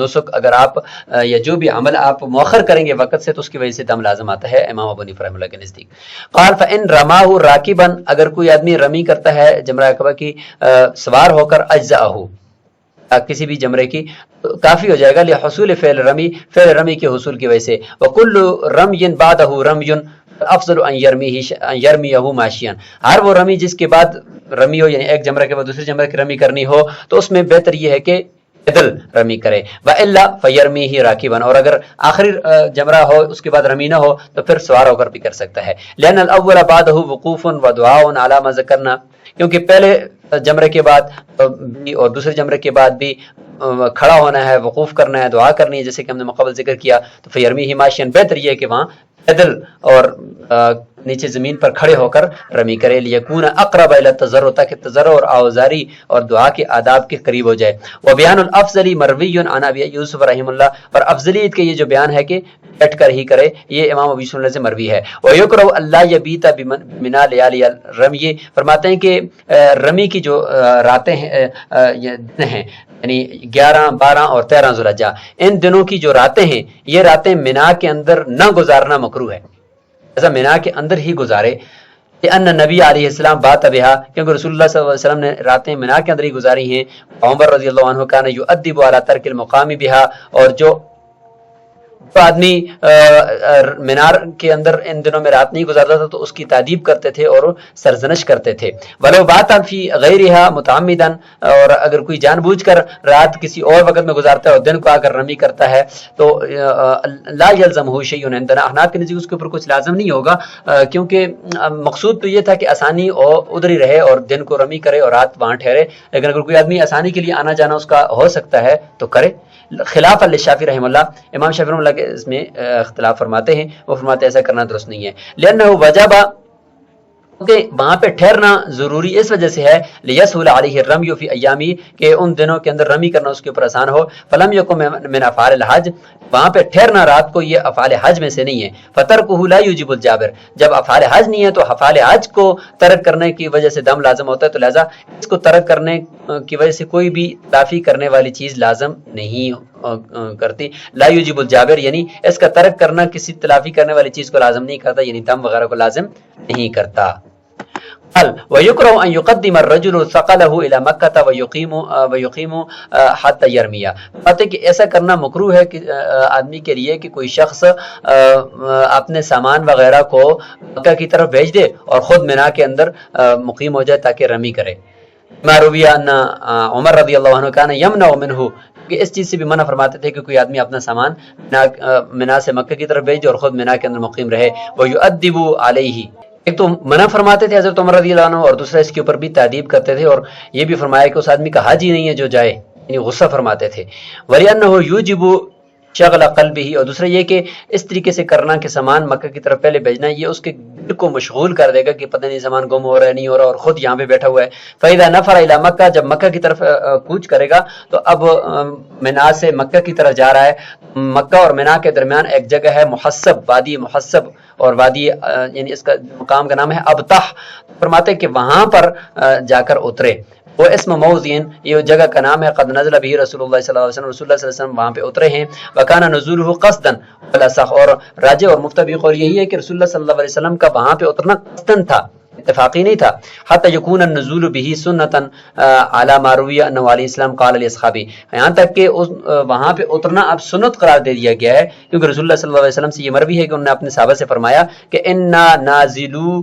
نسک اگر آپ یا جو بھی عمل آپ مؤخر کریں گے وقت سے، تو اس کی وجہ سے دم لازم آتا ہے امام ابو حنیفہ رحمہ اللہ کے نزدیک. قال فإن رماہ راکبا، اگر کوئی آدمی رمی کرتا ہے جمرہ عقبہ کی سوار ہو کر، اجزاہ، کسی بھی جمرے کی کافی ہو جائے گا، لحصول فعل رمی، فعل رمی کے حصول کی وجہ سے. وکل رمی بعدہ رمی افضل ان یرمیہ ماشیا، ہر وہ رمی جس کے بعد رمی ہو، یعنی ایک جمرہ کے بعد دوسرے جمرے کی رمی کرنی ہو، تو اس میں بہتر یہ ہے کہ پیدل رمی کرے. والا فیرمیہ راکبا، اور اگر آخری جمرہ ہو اس کے بعد رمی نہ ہو تو پھر سوار ہو کر بھی کر سکتا ہے. لأن الاول بعدہ وقوف ودعاء علی ما ذکرنا، کیونکہ پہلے جمرے کے بعد بھی اور دوسرے جمرے کے بعد بھی کھڑا ہونا ہے، وقوف کرنا ہے، دعا کرنی ہے، جیسے کہ ہم نے مقابل ذکر کیا. تو فیرمیہ ماشیا، بہتر یہ ہے کہ وہاں پیدل اور نیچے زمین پر کھڑے ہو کر رمی کرے. لیکون اقرب الی التضرع، تاکہ تضرع اور آوازاری اور دعا کے آداب کے قریب ہو جائے. وبیان الافضل مروی عن ابی یوسف رحمہ اللہ، اور افضلیت کے یہ جو بیان ہے کہ بیٹھ کر ہی کرے، یہ امام ابو یوسف سے مروی ہے. ویکرہ اللہ یبیت بمنی لیالی الرمی، فرماتے ہیں کہ رمی کی جو راتیں ہیں یعنی 11، 12 اور 13 ذی الحجہ، ان دنوں کی جو راتیں ہیں، یہ راتیں منا کے اندر نہ گزارنا مکروہ ہے، ایسا منا کے اندر ہی گزارے. ان نبی علیہ السلام بات بہا، کیونکہ رسول اللہ صلی اللہ علیہ وسلم نے راتیں منا کے اندر ہی گزاری ہیں. عمر رضی اللہ عنہ کان یؤدب علی ترک المقام بہا، اور جو آدمی مینار کے اندر ان دنوں میں رات نہیں گزارتا تھا تو اس کی تعدیب کرتے تھے اور سرزنش کرتے تھے. ولو بات فی غیرہا متعمدا، اور اگر کوئی جان بوجھ کر رات کسی اور وقت میں گزارتا ہے اور دن کو آ کر رمی کرتا ہے تو لا یلزمہ شیء عندنا، احناف کے نزدیک اس کے اوپر کچھ لازم نہیں ہوگا، کیونکہ مقصود تو یہ تھا کہ آسانی ادھر ہی رہے اور دن کو رمی کرے اور رات وہاں ٹھہرے. لیکن اگر کوئی آدمی آسانی کے لیے آنا جانا اس کا ہو سکتا ہے تو کرے. خلاف للشافعی رحمہ اللہ، امام شافعی رحمہ اللہ کے اس میں اختلاف فرماتے ہیں، وہ فرماتے ہیں ایسا کرنا درست نہیں ہے. لأنہ وجب، کیونکہ وہاں پہ ٹھہرنا ضروری اس وجہ سے ہے، لیسہل علیہ الرمی فی ایامی، کہ ان دنوں کے اندر رمی کرنا اس کے اوپر آسان ہو. فلم یکن من افعال الحج، وہاں پہ ٹھہرنا رات کو یہ افعال حج میں سے نہیں ہے. فترکہ لا یوجب الجابر، جب افعال حج نہیں ہے تو افعال حج کو ترک کرنے کی وجہ سے دم لازم ہوتا ہے، تو لہذا اس کو ترک کرنے کی وجہ سے کوئی بھی تلافی کرنے والی چیز لازم نہیں کرتی. لا یوجب الجابر، یعنی اس کا ترک کرنا کسی تلافی کرنے والی چیز کو لازم نہیں کرتا، یعنی دم وغیرہ کو لازم نہیں کرتا. وَيُكْرَهُ أَن يُقَدِّمَ الرَّجُلُ ثَقَلَهُ إِلَى مَكَّةَ وَيُقِيمُ حَتَّى يَرْمِيَ، بات ہے کہ ایسا کرنا مکروہ ہے کہ آدمی کے لیے کہ کوئی شخص اپنے سامان وغیرہ کو مکہ کی طرف بھیج دے اور خود منا کے اندر مقیم ہو جائے تاکہ رمی کرے. ما روی ان عمر رضی اللہ عنہ کان یمنع منہ، کہ اس چیز سے بھی منع فرماتے تھے کہ کوئی آدمی اپنا سامان منا سے مکہ کی طرف بھیج دے اور خود منا کے اندر مقیم رہے. وَيُؤَدِّبُ عَلَيْهِ، ایک تو منع فرماتے تھے حضرت عمر رضی اللہ عنہ، اور دوسرا اس کے اوپر بھی تعدیب کرتے تھے اور یہ بھی فرمایا کہ اس آدمی کا حج ہی نہیں ہے جو جائے، یعنی غصہ فرماتے تھے. وَلِأَنَّهُ يُوجِبُ شغل قلبہ ہی، اور دوسرا یہ کہ اس طریقے سے کرنا کہ سامان مکہ کی طرف پہلے بھیجنا، یہ اس کے دل کو مشغول کر دے گا کہ پتہ نہیں سامان گم ہو رہا ہے نہیں ہو رہا، اور خود یہاں پہ بیٹھا ہوا ہے۔ فَإِذَا نَفَرَ إِلَى مکہ، جب مکہ کی طرف کوچ کرے گا تو اب منا سے مکہ کی طرف جا رہا ہے۔ مکہ اور منا کے درمیان ایک جگہ ہے محسب، وادی محسب، اور وادی یعنی اس کا مقام کا نام ہے ابطح، فرماتے ہیں کہ وہاں پر جا کر اترے۔ وہ اسم موضعین، یہ جگہ کا نام ہے، قد نزل بھی رسول اللہ صلی اللہ علیہ وسلم، رسول اللہ صلی اللہ علیہ وسلم وہاں پہ اترے ہیں۔ وکان نزولہ قصدا والاصح، اور راجع اور مفتبی قول یہی ہے کہ رسول اللہ صلی اللہ علیہ وسلم کا وہاں پہ اترنا قصدن تھا، اتفاقی نہیں تھا۔ حتی یکون النزول به سنتا علی ما روی انہ علیہ السلام قال لاصحابہ، یہاں تک کہ وہاں پہ اترنا اب سنت قرار دے دیا گیا ہے، کیونکہ رسول اللہ صلی اللہ علیہ وسلم سے یہ مروی ہے کہ انہوں نے اپنے صحابہ سے فرمایا کہ انا نازلون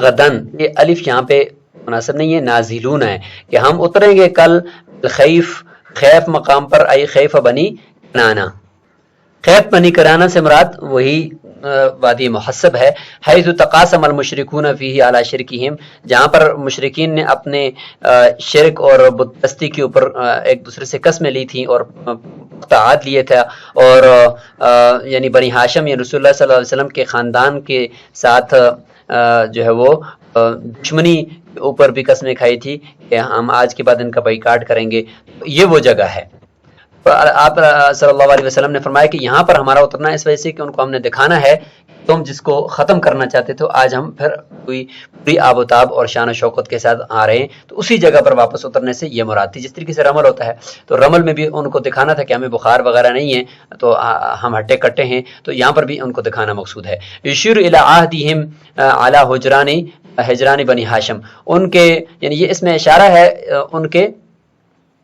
غدن، یہ الف یہاں پہ مناسب نہیں ہے، نازلون ہے کہ ہم اتریں گے کل خیف، خیف مقام پر، ای خیف بنی کنانہ، خیف بنی کنانہ سے مراد وہی وادی محسب ہے۔ حیث تقاسم المشرکون فیہ علی شرکہم، جہاں پر مشرکین نے اپنے شرک اور بت پرستی کے اوپر ایک دوسرے سے قسمیں لی تھیں اور عہد لیے تھا، اور یعنی بنی ہاشم یا رسول اللہ صلی اللہ علیہ وسلم کے خاندان کے ساتھ جو ہے وہ دشمنی کے اوپر بھی قسمیں کھائی تھی کہ ہم آج کے بعد ان کا بائیکاٹ کریں گے، یہ وہ جگہ ہے۔ آپ صلی اللہ علیہ وسلم نے فرمایا کہ یہاں پر ہمارا اترنا اس وجہ سے کہ ان کو ہم نے دکھانا ہے تم جس کو ختم کرنا چاہتے تھے آج ہم پھر کوئی پوری آب و تاب اور شان و شوکت کے ساتھ آ رہے ہیں، تو اسی جگہ پر واپس اترنے سے یہ مراد تھی۔ جس طریقے سے رمل ہوتا ہے تو رمل میں بھی ان کو دکھانا تھا کہ ہمیں بخار وغیرہ نہیں ہے تو ہم ہٹے کٹے ہیں، تو یہاں پر بھی ان کو دکھانا مقصود ہے۔ یشیر الی عہدہم علی ہجران بنی ہاشم، ان کے یعنی یہ اس میں اشارہ ہے ان کے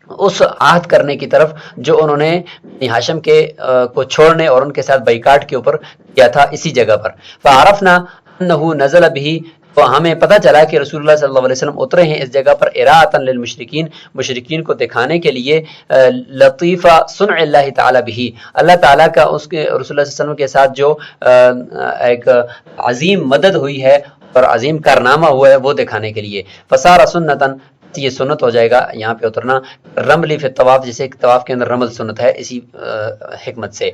اس عہد کرنے کی طرف جو انہوں نے بنی ہاشم کے کو چھوڑنے اور ان کے ساتھ بائیکاٹ کے اوپر کیا تھا اسی جگہ پر۔ فعرفنا انہ نزل به، تو ہمیں پتہ چلا کہ رسول اللہ صلی اللہ علیہ وسلم اترے ہیں اس جگہ پر اراۃ للمشرکین، مشرکین کو دکھانے کے لیے لطیفہ صنع اللہ تعالی به، اللہ تعالیٰ کا اس کے رسول اللہ صلی اللہ علیہ وسلم کے ساتھ جو ایک عظیم مدد ہوئی ہے اور عظیم کارنامہ ہوا ہے وہ دکھانے کے لیے۔ فصار سنتاً، یہ سنت ہو جائے گا یہاں پہ اترنا، رملی فی الطواف، جیسے طواف کے اندر رمل سنت ہے اسی حکمت سے۔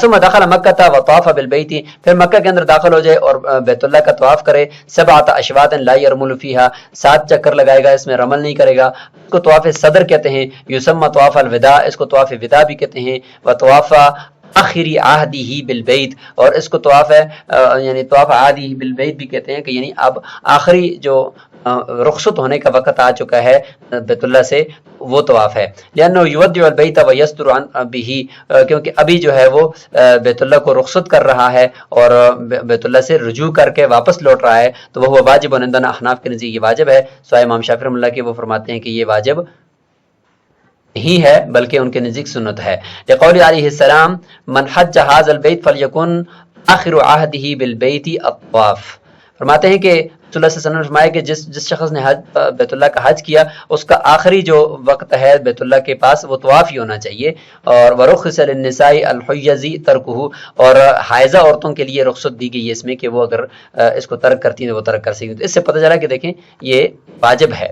ثم دخل مکہ وطاف بالبیت، پھر مکہ کے اندر داخل ہو جائے اور بیت اللہ کا طواف کرے۔ سبعۃ اشواط لا یرمل فیہا، 7 چکر لگائے گا، اس میں رمل نہیں کرے گا، اس کو طواف صدر کہتے ہیں۔ یسمى طواف الوداع، اس کو طواف وداع بھی کہتے ہیں۔ وطواف آخری عہدہ بالبیت، اور اس کو طواف ہے یعنی طواف عہدہ بالبیت بھی کہتے ہیں کہ یعنی اب آخری جو رخصت ہونے کا وقت آ چکا ہے بیت اللہ سے، وہ طواف ہے۔ لأنه يودع البیت ويستر به، کیونکہ ابھی جو ہے وہ بیت اللہ کو رخصت کر رہا ہے اور بیت اللہ سے رجوع کر کے واپس لوٹ رہا ہے، تو وہ واجب عندنا، احناف کے نزدیک یہ واجب ہے، سوائے امام شافعی رحمۃ اللہ کے، وہ فرماتے ہیں کہ یہ واجب ہی ہے بلکہ ان کے نزدیک سنت ہے۔ لقول علیہ السلام من حج هذا البیت فلیکن آخر عہدہ بالبیت الطواف، فرماتے ہیں کہ رسول اللہ صلی اللہ علیہ وسلم نے فرمایا کہ جس شخص نے بیت اللہ کا حج کیا اس کا آخری جو وقت ہے بیت اللہ کے پاس وہ طواف ہی ہونا چاہیے۔ اور ورخص للنساء الحیض ترکہ، اور حائضہ عورتوں کے لیے رخصت دی گئی ہے اس میں کہ وہ اگر اس کو ترک کرتی ہیں وہ ترک کر سکتی ہیں، تو اس سے پتہ چلا کہ دیکھیں یہ واجب ہے۔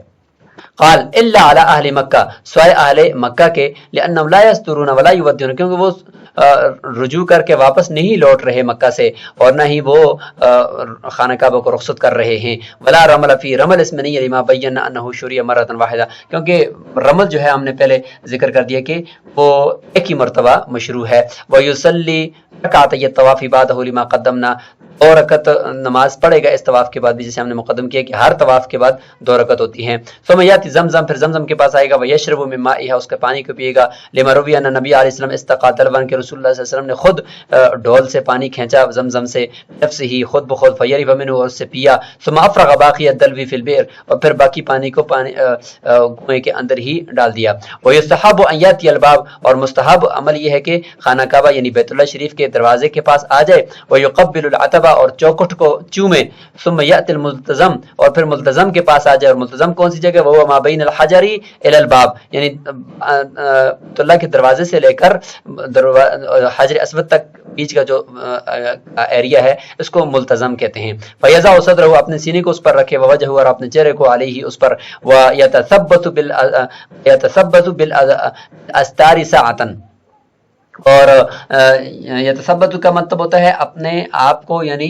قال الا علی اہل مکہ، سوائے اہل مکہ کے، لانہم لا یسترون ولا یودون، کیونکہ وہ رجوع کر کے واپس نہیں لوٹ رہے مکہ سے اور نہ ہی وہ خانہ کعبہ کو رخصت کر رہے ہیں۔ ولا رمل فی، رمل اس میں نہیں ہے، لما بینا انہ شرع مرۃ واحدہ، کیونکہ رمل جو ہے ہم نے پہلے ذکر کر دیا کہ وہ ایک ہی مرتبہ مشروع ہے۔ ویصلی رکعتی الطواف بعدہ لما قدمنا، 2 رکعت نماز پڑھے گا اس طواف کے بعد بھی، جسے ہم نے مقدم کیا کہ ہر طواف کے بعد 2 رکعت ہوتی ہیں۔ ثم یاتی زمزم، پھر زمزم کے پاس آئے گا، ویشرب من مائها، اس کے پانی کو پیے گا۔ لما روی ان نبی علیہ السلام استقى دلوا، کہ رسول اللہ صلی اللہ علیہ وسلم نے خود ڈول سے پانی کھینچا زمزم سے، نفسه ہی خود بخود، فیرب منه، اور اس سے پیا۔ ثم افرغ باقی الدلو فی البئر، اور پھر باقی پانی کو کنویں کے اندر ہی ڈال دیا۔ ویستحب ان یاتی الباب، اور مستحب عمل یہ ہے کہ خانہ کعبہ یعنی بیت اللہ شریف کے دروازے کے پاس آ جائے، وَيُقَبِّلُ الْعَتَبَ اور چوکھٹ کو چومے، ثُمَّ يَأْتِ الْمُلْتَزَمْ اور پھر ملتزم کے پاس آ جائے، اور ملتزم کون سی جگہ؟ وَهُوَ مَا بَيْنَ الْحَجَرِ إِلَى الْبَابِ، یعنی بیت اللہ کے دروازے سے لے کر حجر اسود تک بیچ کا جو ایریا ہے اس کو ملتزم کہتے ہیں۔ فَيَضَعُ صَدْرَهُ اپنے سینے کو اس پر رکھے، وَوَجْهَهُ اور اپنے چہرے کو علیہ اس پر، وَيَتَثَبَّتُ بِالْأَسْتَارِ سَاعَةً اور یتثبت کا مطلب ہوتا ہے اپنے آپ کو یعنی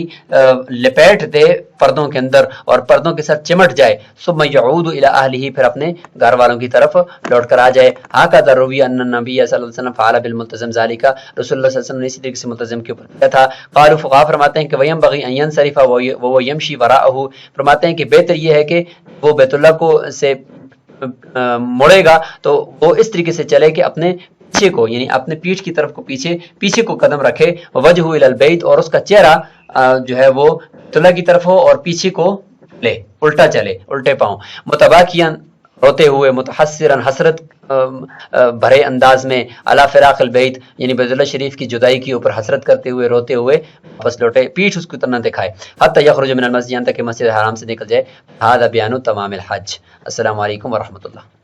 لپیٹ دے پردوں کے اندر اور پردوں کے ساتھ چمٹ جائے، ثم یعود الی اہلہ پھر اپنے گھر والوں کی طرف لوٹ کر آ جائے۔ ہاکذا روی ان النبی صلی اللہ علیہ وسلم فعل بالملتزم ذالک، رسول اللہ صلی اللہ علیہ وسلم نے اسی طریقے سے ملتزم کے اوپر کیا تھا۔ قالوا فقہا فرماتے ہیں کہ وینبغی ان ینصرف وهو یمشی وراءہ، فرماتے ہیں کہ بہتر یہ ہے کہ وہ بیت اللہ کو سے مڑے گا تو وہ اس طریقے سے چلے کہ اپنے پیچھے کو یعنی اپنے پیٹھ کی طرف کو پیچھے کو قدم رکھے، وجہ الی البیت اور اس کا چہرہ جو ہے وہ بیت اللہ کی طرف ہو اور پیچھے کو لے الٹا چلے الٹے پاؤں، متباکیاً روتے ہوئے، متحسراً حسرت بھرے انداز میں، علی فراق البیت یعنی بیت اللہ شریف کی جدائی کے اوپر حسرت کرتے ہوئے روتے ہوئے واپس لوٹے، پیٹھ اس کو طرح دکھائے، حتی یخرج من المسجد یہاں تک کہ مسجد حرام سے نکل جائے۔ ھذا بیان تمام الحج۔ السلام علیکم ورحمۃ اللہ۔